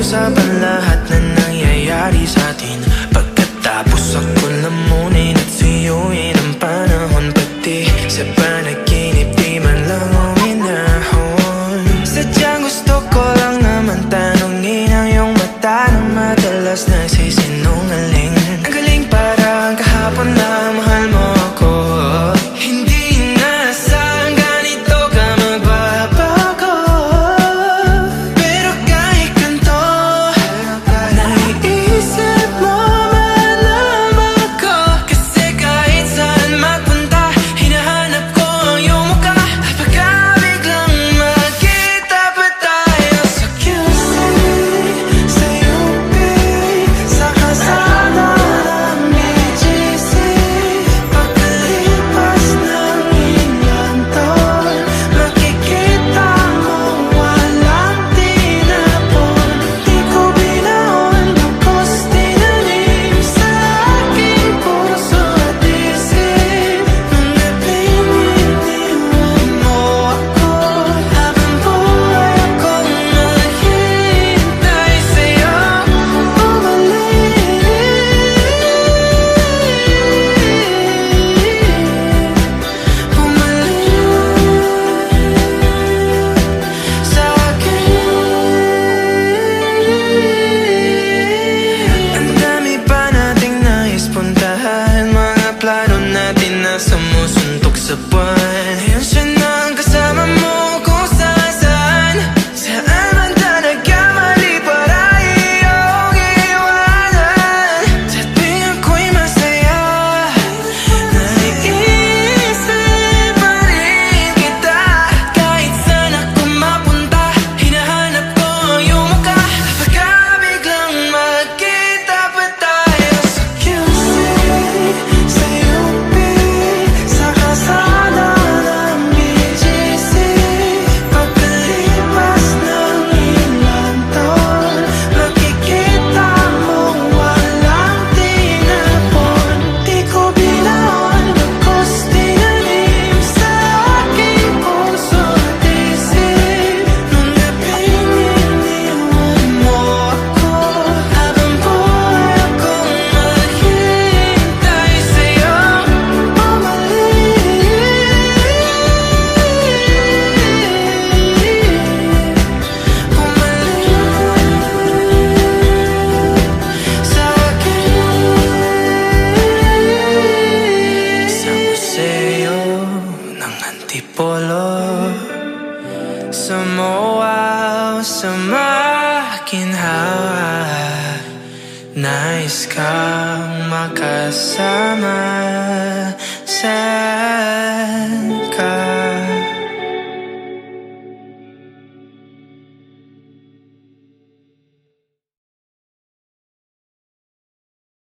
pag-usapan lahat na nangyayari sa atin. Pagkatapos ako lamunin at suyuin ang panahon, pati sa panaginip di man lang uminahon. Sadyang gusto ko lang naman tanongin ang iyong mata na madalas nagsisinungaling. Ang galing parang kahapon na mahal mo ako. Hindi inaasahang ganito ka magbabago. Pero kahit ganito, naiisip mo man ako. Kasi kahit saan magpunta, hinahanap ko ang iyong mukha. Pagka biglang magkita pa tayo sa QC, sa UP, sa kalsada ng BGC. Pagkalipas ng ilang taon, makikita mo walang tinapon. Di ko binaon, lubos tinanim sa aking puso at isip. Mga pininiwan mo ako, habang buhay akong maghihintay sa'yo. Bumalik sa akin. Ang dami pa nating nais puntahan, mga plano natin na sumusuntok sa buwan. Ngayon siya na ang kasama mo kung saan. Saan man talaga mali para iyong iwanan. Sa tuwing ako'y masaya, naiisip pa rin kita. Kahit saan ako mapunta, hinahanap ko ang iyong mukha. Pagka biglang magkita pa tayo sa QC, sa UP, sa kalsada ng BGC. Pagkalipas ng ilang taon, makikita mo walang tinapon. Di ko binaon, lubos tinanim sa aking puso at isip. Mga pininiwan mo ako, habang buhay akong maghihintay sa'yo. Bumalik sa akin. Sa museo ng Antipolo, sa MOA o sa makinhawa, nais kang makasama. Saan ka?